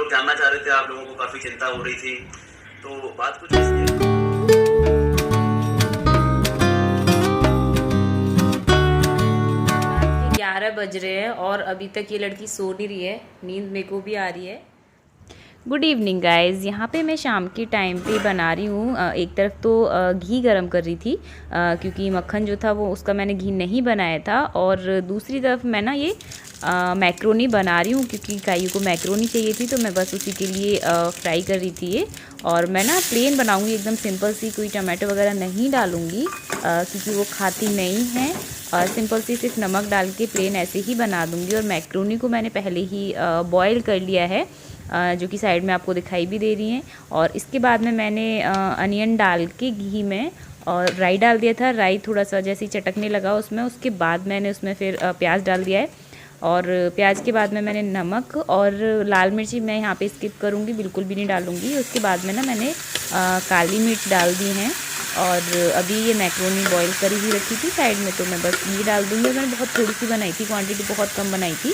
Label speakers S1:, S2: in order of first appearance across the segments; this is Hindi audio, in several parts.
S1: लोग जानना चाह रहे थे, आप लोगों को काफ़ी चिंता हो रही थी। तो बात कुछ ऐसी है।
S2: 11 बज रहे हैं और अभी तक ये लड़की सो नहीं रही है, नींद मेरे को भी आ रही है। Good evening guys. यहाँ पे मैं शाम के टाइम पे बना रही हूँ। एक तरफ तो घी गरम कर रही थी क्योंकि मक्खन जो था वो उसका मैंने घी नहीं बनाया था, और दूसरी तरफ मैं ना ये मैक्रोनी बना रही हूँ क्योंकि कायू को मैक्रोनी चाहिए थी, तो मैं बस उसी के लिए फ्राई कर रही थी ये। और मैं ना प्लेन बनाऊँगी, एकदम सिंपल सी, कोई टमाटो वगैरह नहीं डालूँगी क्योंकि वो खाती नहीं है। सिंपल सी सिर्फ नमक डाल के प्लेन ऐसे ही बना दूँगी। और मैक्रोनी को मैंने पहले ही बॉयल कर लिया है, जो कि साइड में आपको दिखाई भी दे रही हैं। और इसके बाद में मैंने अनियन डाल के घी में और राई डाल दिया था। राई थोड़ा सा जैसे ही चटकने लगा उसमें, उसके बाद मैंने उसमें फिर प्याज डाल दिया है। और प्याज के बाद में मैंने नमक और लाल मिर्ची मैं यहाँ पे स्किप करूँगी, बिल्कुल भी नहीं डालूँगी। उसके बाद में ना मैंने काली मिर्च डाल दी हैं। और अभी ये मैक्रोनी बॉईल करी हुई रखी थी साइड में, तो मैं बस ये डाल दूँगी। मैंने बहुत थोड़ी सी बनाई थी, क्वांटिटी बहुत कम बनाई थी,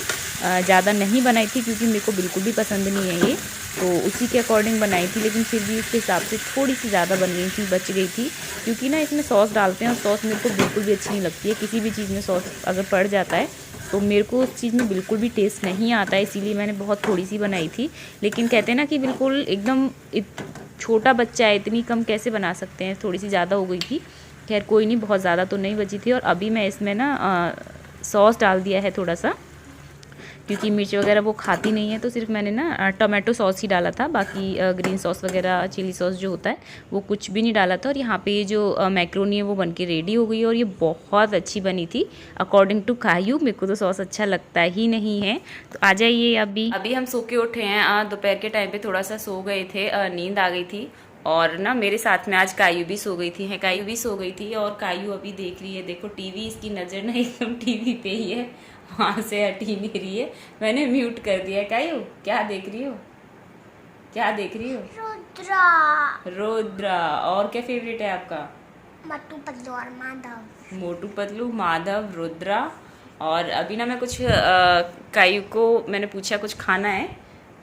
S2: ज़्यादा नहीं बनाई थी क्योंकि मेरे को बिल्कुल भी पसंद नहीं है ये, तो उसी के अकॉर्डिंग बनाई थी। लेकिन फिर भी उसके हिसाब से थोड़ी सी ज़्यादा बन गई थी, बच गई थी, क्योंकि ना इसमें सॉस डालते हैं और सॉस मेरे को बिल्कुल भी अच्छी नहीं लगती है। किसी भी चीज़ में सॉस अगर पड़ जाता है तो मेरे को उस चीज़ में बिल्कुल भी टेस्ट नहीं आता है, इसीलिए मैंने बहुत थोड़ी सी बनाई थी। लेकिन कहते हैं ना कि बिल्कुल एकदम छोटा बच्चा है, इतनी कम कैसे बना सकते हैं, थोड़ी सी ज़्यादा हो गई थी। खैर कोई नहीं, बहुत ज़्यादा तो नहीं बची थी। और अभी मैं इसमें ना सॉस डाल दिया है थोड़ा सा, क्योंकि मिर्च वगैरह वो खाती नहीं है, तो सिर्फ मैंने ना टोमेटो सॉस ही डाला था। बाकी ग्रीन सॉस वगैरह, चिली सॉस जो होता है वो कुछ भी नहीं डाला था। और यहाँ पे जो मैक्रोनी है वो बनके रेडी हो गई है और ये बहुत अच्छी बनी थी अकॉर्डिंग टू कायू। मेरे को तो सॉस अच्छा लगता ही नहीं है। तो आ जाइए। अभी हम सो के उठे हैं, दोपहर के टाइम पे थोड़ा सा सो गए थे, नींद आ गई थी। और ना मेरे साथ में आज कायू भी सो गई थी, है कायू भी सो गई थी। और कायू अभी देख रही है, देखो टीवी, इसकी नज़र ना एकदम टीवी पे ही है, वहाँ से हट ही नहीं रही है। मैंने म्यूट कर दिया। कायू क्या देख रही हो, क्या देख रही हो? रुद्रा। रुद्रा। और क्या फेवरेट है आपका?
S3: मोटू पतलू और माधव।
S2: मोटू पतलू, माधव, रुद्रा। और अभी ना मैं कुछ कायू को मैंने पूछा कुछ खाना है,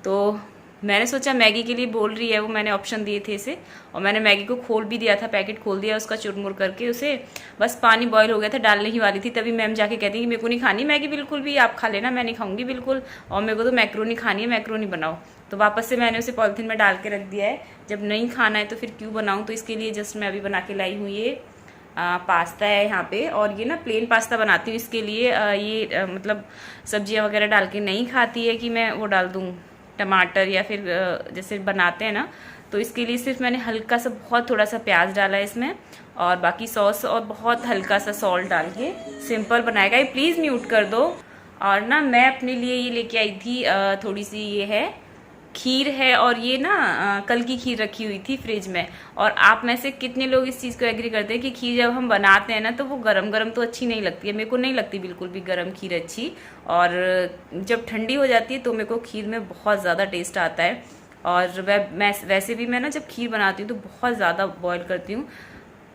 S2: तो मैंने सोचा मैगी के लिए बोल रही है वो, मैंने ऑप्शन दिए थे इसे, और मैंने मैगी को खोल भी दिया था, पैकेट खोल दिया उसका चुरमुर करके उसे। बस पानी बॉईल हो गया था, डालने ही वाली थी, तभी मैम जाके कहती कि मेरे को नहीं खानी मैगी बिल्कुल भी, आप खा लेना, मैं नहीं खाऊंगी बिल्कुल, और मेरे को तो मैक्रोनी खानी है, मैक्रोनी बनाओ। तो वापस से मैंने उसे पॉलिथीन में डाल के रख दिया है। जब नहीं खाना है तो फिर क्यों बनाऊँ, तो इसके लिए जस्ट मैं अभी बना के लाई हूँ ये पास्ता है यहाँ पे। और ये ना प्लेन पास्ता बनाती हूँ, इसके लिए ये मतलब सब्जियाँ वगैरह डाल के नहीं खाती है कि मैं वो डाल दूँ टमाटर या फिर जैसे बनाते हैं ना, तो इसके लिए सिर्फ मैंने हल्का सा, बहुत थोड़ा सा प्याज डाला है इसमें, और बाकी सॉस और बहुत हल्का सा सॉल्ट डाल के सिंपल बनाएगा ये। प्लीज़ म्यूट कर दो। और ना मैं अपने लिए ये लेके आई थी थोड़ी सी, ये है खीर है, और ये ना कल की खीर रखी हुई थी फ्रिज में। और आप में से कितने लोग इस चीज़ को एग्री करते हैं कि खीर जब हम बनाते हैं ना तो वो गरम गरम तो अच्छी नहीं लगती है। मेरे को नहीं लगती बिल्कुल भी गरम खीर अच्छी, और जब ठंडी हो जाती है तो मेरे को खीर में बहुत ज़्यादा टेस्ट आता है। और मैं वैसे भी मैं ना जब खीर बनाती हूँ तो बहुत ज़्यादा बॉयल करती हूँ।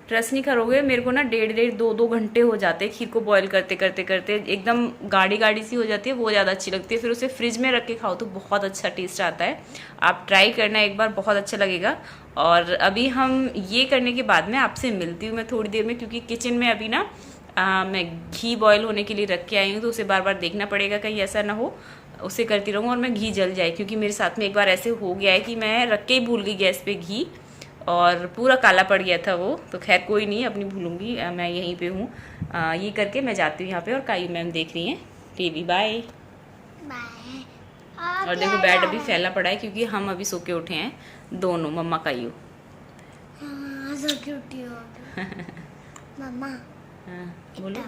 S2: ट्रस्ट नहीं करोगे, मेरे को ना 1.5-2 घंटे हो जाते हैं खीर को बॉईल करते करते करते, एकदम गाढ़ी गाढ़ी सी हो जाती है, वो ज़्यादा अच्छी लगती है। फिर उसे फ्रिज में रख के खाओ तो बहुत अच्छा टेस्ट आता है। आप ट्राई करना एक बार, बहुत अच्छा लगेगा। और अभी हम ये करने के बाद में आपसे मिलती हूँ मैं थोड़ी देर में, क्योंकि किचन में अभी ना मैं घी बॉईल होने के लिए रख के आई हूँ, तो उसे बार बार देखना पड़ेगा कहीं ऐसा ना हो उसे करती रहूँ और मैं घी जल जाए। क्योंकि मेरे साथ में एक बार ऐसे हो गया है कि मैं रख के ही भूल गई गैस पे घी, और पूरा काला पड़ गया था वो। तो खैर कोई नहीं, अपनी भूलूंगी, मैं यहीं पे हूँ। ये करके मैं जाती हूँ यहाँ पे, और कायू मैम देख रही हैं टीवी। Bye bye. और देखो बेड अभी फैला पड़ा है क्योंकि हम अभी सो के उठे हैं दोनों, मम्मा कायू।
S3: मम्मा
S2: हाँ बोलो।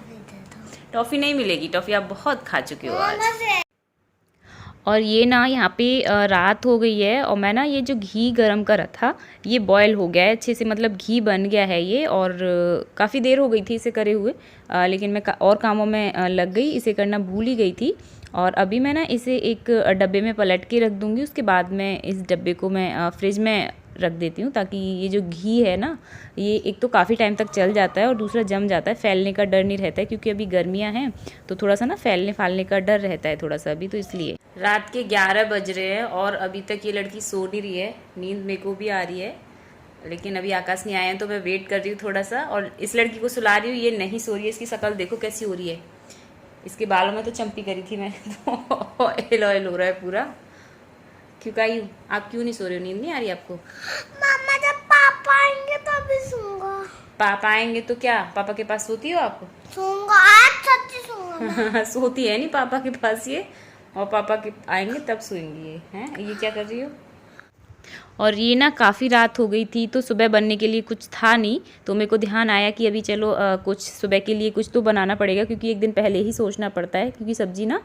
S2: टॉफ़ी नहीं मिलेगी, टॉफ़ी आप बहुत खा चुके हो आज। और ये ना यहाँ पे रात हो गई है, और मैं ना ये जो घी गरम करा था ये बॉयल हो गया है अच्छे से, मतलब घी बन गया है ये। और काफ़ी देर हो गई थी इसे करे हुए, लेकिन मैं और कामों में लग गई, इसे करना भूल ही गई थी। और अभी मैं ना इसे एक डब्बे में पलट के रख दूँगी। उसके बाद में इस डब्बे को मैं फ्रिज में रख देती हूँ, ताकि ये जो घी है ना, ये एक तो काफ़ी टाइम तक चल जाता है और दूसरा जम जाता है, फैलने का डर नहीं रहता है, क्योंकि अभी गर्मियाँ हैं तो थोड़ा सा ना फैलने फालने का डर रहता है थोड़ा सा अभी, तो इसलिए। रात के 11 बज रहे हैं और अभी तक ये लड़की सो नहीं रही है। नींद मेरे को भी आ रही है, लेकिन अभी आकाश नहीं आए हैं तो मैं वेट कर रही हूँ थोड़ा सा, और इस लड़की को सुला रही हूँ। ये नहीं सो रही है, इसकी शक्ल देखो कैसी हो रही है। इसके बालों में तो चंपी करी थी मैं तो ऑयल ऑयल हो रहा है पूरा। क्यों काई, आप क्यों नहीं सो रहे हो? नींद नहीं आ रही आपको?
S3: मामा जब पापा आएंगे तो अभी सोऊंगा।
S2: पापा आएंगे तो क्या पापा के पास सोती हो आप?
S3: सोऊंगा, आज सच्ची सोऊंगा।
S2: सोती है नहीं पापा के पास ये, और पापा के आएंगे तब सोएंगी ये। हैं, ये क्या कर रही हो? और ये ना काफ़ी रात हो गई थी तो सुबह बनने के लिए कुछ था नहीं, तो मेरे को ध्यान आया कि अभी चलो कुछ सुबह के लिए कुछ तो बनाना पड़ेगा, क्योंकि एक दिन पहले ही सोचना पड़ता है, क्योंकि सब्ज़ी ना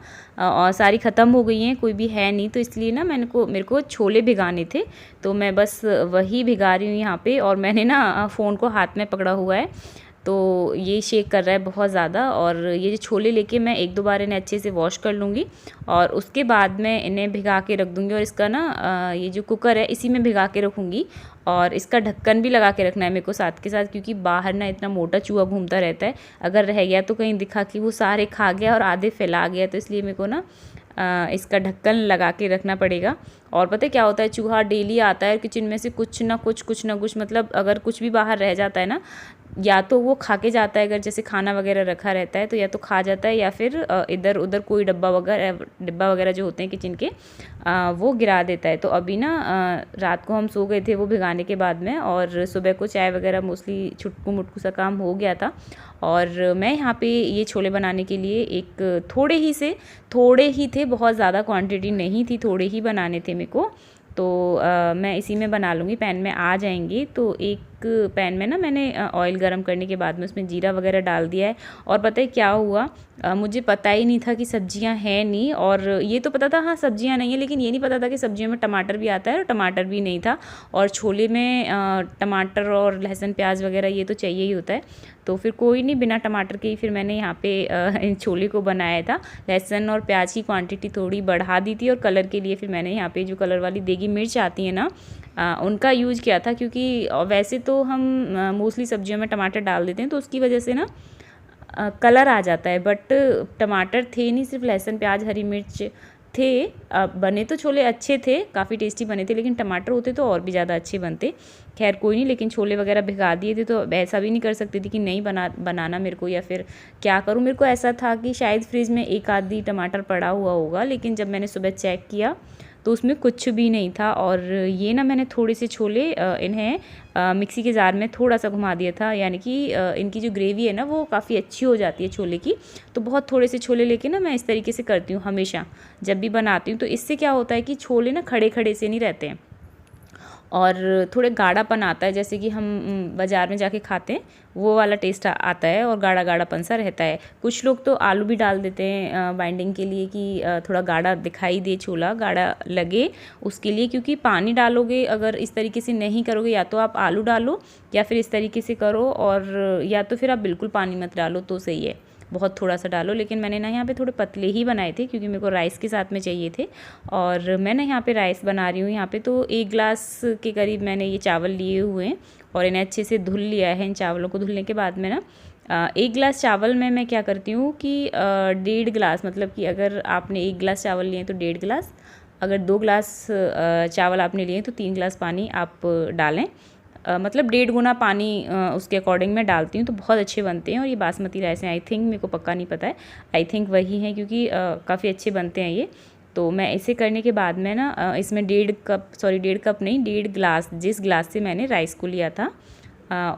S2: सारी ख़त्म हो गई हैं, कोई भी है नहीं, तो इसलिए ना मेरे को छोले भिगाने थे, तो मैं बस वही भिगा रही हूँ यहाँ पे। और मैंने ना फ़ोन को हाथ में पकड़ा हुआ है, तो ये शेक कर रहा है बहुत ज़्यादा। और ये जो छोले लेके मैं एक दो बार इन्हें अच्छे से वॉश कर लूँगी और उसके बाद मैं इन्हें भिगा के रख दूँगी। और इसका ना ये जो कुकर है इसी में भिगा के रखूँगी, और इसका ढक्कन भी लगा के रखना है मेरे को साथ के साथ, क्योंकि बाहर ना इतना मोटा चूहा घूमता रहता है, अगर रह गया तो कहीं दिखा कि वो सारे खा गया और आधे फैला गया, तो इसलिए मेरे को ना इसका ढक्कन लगा के रखना पड़ेगा। और पता है क्या होता है, चूहा डेली आता है किचन में से कुछ ना कुछ मतलब अगर कुछ भी बाहर रह जाता है ना, या तो वो खा के जाता है, अगर जैसे खाना वगैरह रखा रहता है तो या तो खा जाता है, या फिर इधर उधर कोई डिब्बा वगैरह जो होते हैं किचन के वो गिरा देता है। तो अभी ना रात को हम सो गए थे वो भिगाने के बाद में, और सुबह को चाय वगैरह मोस्टली छुटकू मुटकू सा काम हो गया था। और मैं यहाँ पे ये छोले बनाने के लिए एक थोड़े ही थे, बहुत ज़्यादा क्वांटिटी नहीं थी, थोड़े ही बनाने थे मेरे को, तो मैं इसी में बना लूँगी, पैन में आ जाएंगी। तो एक पैन में ना मैंने ऑयल गरम करने के बाद में उसमें जीरा वगैरह डाल दिया है। और पता है क्या हुआ, मुझे पता ही नहीं था कि सब्जियां हैं नहीं, और ये तो पता था हाँ सब्जियां नहीं है, लेकिन ये नहीं पता था कि सब्जियों में टमाटर भी आता है, और टमाटर भी नहीं था। और छोले में टमाटर और लहसुन प्याज वगैरह ये तो चाहिए ही होता है, तो फिर कोई नहीं, बिना टमाटर के ही फिर मैंने यहाँ पे इन छोले को बनाया था। लहसुन और प्याज की क्वांटिटी थोड़ी बढ़ा दी थी, और कलर के लिए फिर मैंने यहाँ पे जो कलर वाली देगी मिर्च आती है ना, उनका यूज़ किया था, क्योंकि वैसे तो हम मोस्टली सब्जियों में टमाटर डाल देते हैं तो उसकी वजह से ना कलर आ जाता है, बट टमाटर थे नहीं, सिर्फ लहसुन प्याज हरी मिर्च थे। बने तो छोले अच्छे थे, काफ़ी टेस्टी बने थे, लेकिन टमाटर होते तो और भी ज़्यादा अच्छे बनते। खैर कोई नहीं, लेकिन छोले वगैरह भिगा दिए थे तो ऐसा भी नहीं कर सकती थी कि नहीं बनाना मेरे को, या फिर क्या करूँ। मेरे को ऐसा था कि शायद फ्रिज में एक आधी टमाटर पड़ा हुआ होगा, लेकिन जब मैंने सुबह चेक किया तो उसमें कुछ भी नहीं था। और ये ना मैंने थोड़े से छोले इन्हें मिक्सी के जार में थोड़ा सा घुमा दिया था, यानी कि इनकी जो ग्रेवी है ना वो काफ़ी अच्छी हो जाती है छोले की। तो बहुत थोड़े से छोले लेके ना मैं इस तरीके से करती हूँ हमेशा जब भी बनाती हूँ, तो इससे क्या होता है कि छोले ना खड़े खड़े से नहीं रहते हैं और थोड़े गाढ़ापन आता है, जैसे कि हम बाज़ार में जाके खाते हैं वो वाला टेस्ट आता है, और गाढ़ा गाढ़ापन सा रहता है। कुछ लोग तो आलू भी डाल देते हैं बाइंडिंग के लिए, कि थोड़ा गाढ़ा दिखाई दे, छोला गाढ़ा लगे उसके लिए, क्योंकि पानी डालोगे अगर इस तरीके से नहीं करोगे, या तो आप आलू डालो या फिर इस तरीके से करो, और या तो फिर आप बिल्कुल पानी मत डालो तो सही है, बहुत थोड़ा सा डालो। लेकिन मैंने ना यहाँ पे थोड़े पतले ही बनाए थे, क्योंकि मेरे को राइस के साथ में चाहिए थे, और मैं ना यहाँ पे राइस बना रही हूँ। यहाँ पे तो 1 गिलास के करीब मैंने ये चावल लिए हुए हैं, और इन्हें अच्छे से धुल लिया है। इन चावलों को धुलने के बाद में ना 1 गिलास चावल में मैं क्या करती हूँ कि 1.5 गिलास, मतलब कि अगर आपने 1 गिलास चावल लिए तो 1.5 गिलास, अगर 2 गिलास चावल आपने लिए तो 3 गिलास पानी आप डालें, मतलब 1.5 गुना पानी उसके अकॉर्डिंग मैं डालती हूँ, तो बहुत अच्छे बनते हैं। और ये बासमती राइस हैं, आई थिंक, मेरे को पक्का नहीं पता है, आई थिंक वही हैं, क्योंकि काफ़ी अच्छे बनते हैं ये। तो मैं इसे करने के बाद में ना इसमें 1.5 कप नहीं, 1.5 गिलास, जिस गिलास से मैंने राइस को लिया था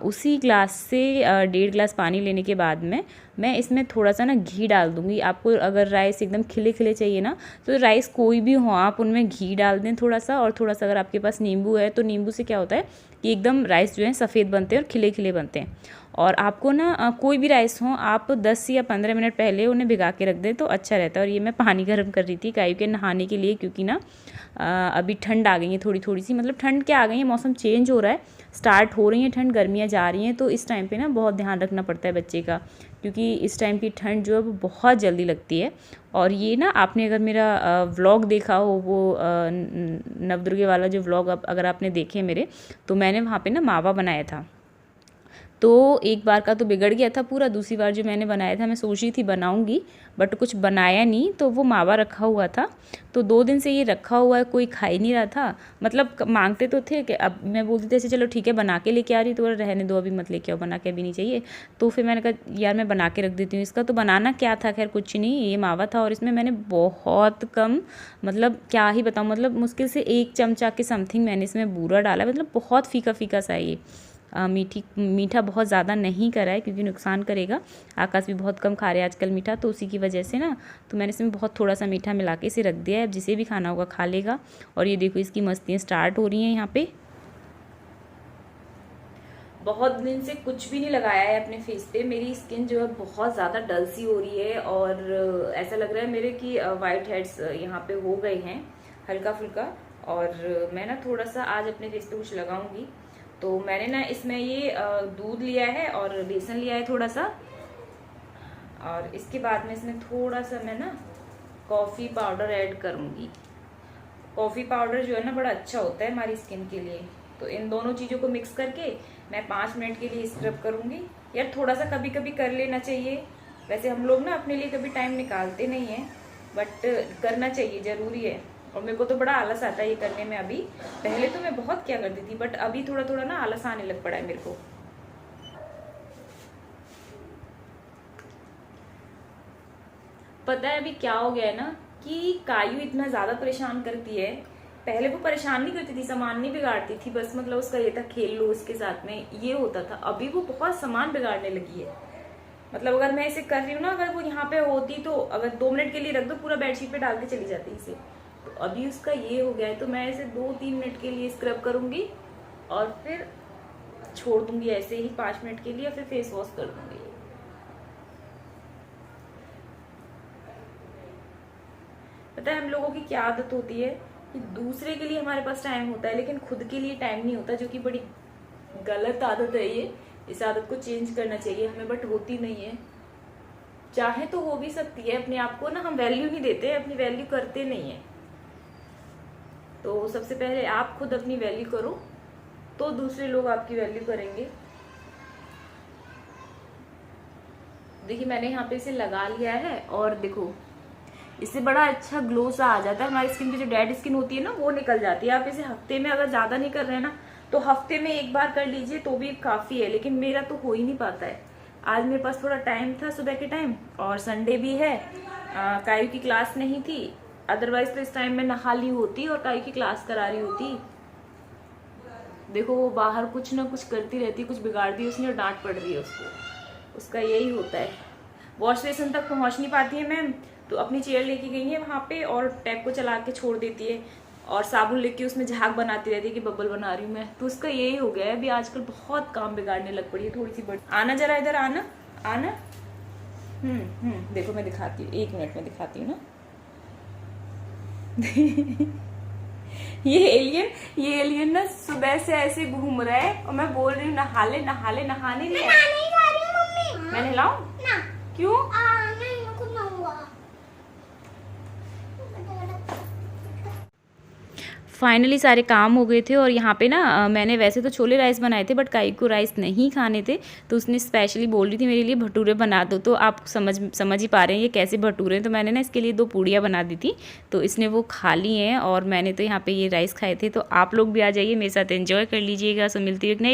S2: उसी ग्लास से 1.5 गिलास पानी लेने के बाद में मैं इसमें थोड़ा सा ना घी डाल दूँगी। आपको अगर राइस एकदम खिले खिले चाहिए ना, तो राइस कोई भी हो आप उनमें घी डाल दें थोड़ा सा, और थोड़ा सा अगर आपके पास नींबू है तो नींबू से क्या होता है कि एकदम राइस जो है सफ़ेद बनते हैं और खिले खिले बनते हैं। और आपको ना कोई भी राइस हो आप 10 या 15 मिनट पहले उन्हें भिगा के रख दें तो अच्छा रहता है। और ये मैं पानी गर्म कर रही थी गाय के नहाने के लिए, क्योंकि ना अभी ठंड आ गई है थोड़ी थोड़ी सी, मतलब ठंड क्या आ गई है, मौसम चेंज हो रहा है, स्टार्ट हो रही है ठंड, गर्मियाँ जा रही हैं, तो इस टाइम पे ना बहुत ध्यान रखना पड़ता है बच्चे का, क्योंकि इस टाइम की ठंड जो है वो बहुत जल्दी लगती है। और ये ना आपने अगर मेरा व्लॉग देखा हो, वो नवदुर्गे वाला जो व्लॉग अगर आपने देखे मेरे, तो मैंने वहाँ पे ना मावा बनाया था। तो एक बार का तो बिगड़ गया था पूरा, दूसरी बार जो मैंने बनाया था मैं सोच रही थी बनाऊंगी, बट कुछ बनाया नहीं, तो वो मावा रखा हुआ था। तो 2 दिन से ये रखा हुआ है, कोई खा ही नहीं रहा था। मतलब मांगते तो थे कि अब मैं बोलती थी ऐसे चलो ठीक है बना के लेके आ रही, तो रहने दो अभी मत लेके आओ, बना के अभी नहीं चाहिए। तो फिर मैंने कहा यार मैं बना के रख देती हूँ इसका। तो बनाना क्या था, खैर कुछ नहीं, ये मावा था और इसमें मैंने बहुत कम, मतलब क्या ही बताऊँ, मतलब मुश्किल से 1 चमचा के समथिंग मैंने इसमें बूरा डाला। मतलब बहुत फीका फीका सा ये, मीठा बहुत ज़्यादा नहीं करा है क्योंकि नुकसान करेगा। आकाश भी बहुत कम खा रहे हैं आजकल मीठा, तो उसी की वजह से ना, तो मैंने इसमें बहुत थोड़ा सा मीठा मिला के इसे रख दिया है। अब जिसे भी खाना होगा खा लेगा। और ये देखो इसकी मस्तियाँ स्टार्ट हो रही हैं यहाँ पे। बहुत दिन से कुछ भी नहीं लगाया है अपने फेस पे। मेरी स्किन जो है बहुत ज़्यादा डल सी हो रही है और ऐसा लग रहा है मेरे कि वाइट हेड्स यहाँ पे हो गए हैं हल्का फुल्का। और मैं ना थोड़ा सा आज अपने फेस पे कुछ लगाऊंगी। तो मैंने ना इसमें ये दूध लिया है और बेसन लिया है थोड़ा सा, और इसके बाद में इसमें थोड़ा सा मैं ना कॉफ़ी पाउडर ऐड करूँगी। कॉफ़ी पाउडर जो है ना बड़ा अच्छा होता है हमारी स्किन के लिए। तो इन दोनों चीज़ों को मिक्स करके मैं 5 मिनट के लिए स्क्रब करूँगी। यार थोड़ा सा कभी कभी कर लेना चाहिए, वैसे हम लोग ना अपने लिए कभी टाइम निकालते नहीं हैं, बट करना चाहिए, ज़रूरी है। और मेरे को तो बड़ा आलस आता है ये करने में अभी। पहले तो मैं बहुत क्या करती थी, बट अभी थोड़ा थोड़ा ना आलस आने लग पड़ा है मेरे को। पता है अभी क्या हो गया है ना, कि कायू इतना ज़्यादा परेशान करती है। पहले वो परेशान नहीं करती थी, सामान नहीं बिगाड़ती थी, बस मतलब उसका ये था खेल लो उसके साथ में, ये होता था। अभी वो बहुत सामान बिगाड़ने लगी है। मतलब अगर मैं इसे कर रही हूँ ना, अगर वो यहाँ पे होती तो अगर 2 मिनट के लिए रख दो, पूरा बेडशीट पे डाल के चली जाती इसे। तो अभी उसका ये हो गया है, तो मैं इसे 2-3 मिनट के लिए स्क्रब करूँगी और फिर छोड़ दूंगी ऐसे ही 5 मिनट के लिए, फिर फेस वॉश कर दूंगी। पता है हम लोगों की क्या आदत होती है कि दूसरे के लिए हमारे पास टाइम होता है लेकिन खुद के लिए टाइम नहीं होता, जो कि बड़ी गलत आदत है ये। इस आदत को चेंज करना चाहिए हमें, बट होती नहीं है। चाहे तो हो भी सकती है, अपने आप को ना हम वैल्यू नहीं देते, अपनी वैल्यू करते नहीं है। तो सबसे पहले आप खुद अपनी वैल्यू करो, तो दूसरे लोग आपकी वैल्यू करेंगे। देखिए मैंने यहाँ पे इसे लगा लिया है और देखो इससे बड़ा अच्छा ग्लो सा आ जाता है। हमारी स्किन की जो डेड स्किन होती है ना, वो निकल जाती है। आप इसे हफ्ते में अगर ज़्यादा नहीं कर रहे हैं ना, तो हफ्ते में 1 बार कर लीजिए तो भी काफ़ी है। लेकिन मेरा तो हो ही नहीं पाता है। आज मेरे पास थोड़ा टाइम था सुबह के टाइम, और संडे भी है, कायू की क्लास नहीं थी। अदरवाइज तो इस टाइम में नहा ली होती और कायू की क्लास करा रही होती। देखो वो बाहर कुछ ना कुछ करती रहती, कुछ बिगाड़ दी उसने और डांट पड़ रही है उसको। उसका यही होता है। वॉश बेसिन तक पहुंच नहीं पाती है मैम, तो अपनी चेयर लेके गई है वहाँ पे और टैप को चला के छोड़ देती है, और साबुन लेके उसमें झाग बनाती रहती है कि बबल बना रही हूँ मैं। तो उसका यही हो गया है अभी आजकल, बहुत काम बिगाड़ने लग पड़ी है थोड़ी सी बड़ी। आना जरा इधर, आना आना। देखो मैं दिखाती हूँ, 1 मिनट में दिखाती हूँ ना। ये एलियन ना सुबह से ऐसे घूम रहा है और मैं बोल रही हूँ नहा ले नहा ले, नहा नहीं लिया। मैं नहलाऊं ना? क्यों? फाइनली सारे काम हो गए थे और यहाँ पे ना मैंने वैसे तो छोले राइस बनाए थे, बट काई को राइस नहीं खाने थे, तो उसने स्पेशली बोल रही थी मेरे लिए भटूरे बना दो। तो आप समझ ही पा रहे हैं ये कैसे भटूरे हैं। तो मैंने ना इसके लिए 2 पूड़ियाँ बना दी थी, तो इसने वो खा ली हैं और मैंने तो यहाँ पे ये राइस खाए थे। तो आप लोग भी आ जाइए मेरे साथ, एंजॉय कर लीजिएगा। सो मिलती है एक नई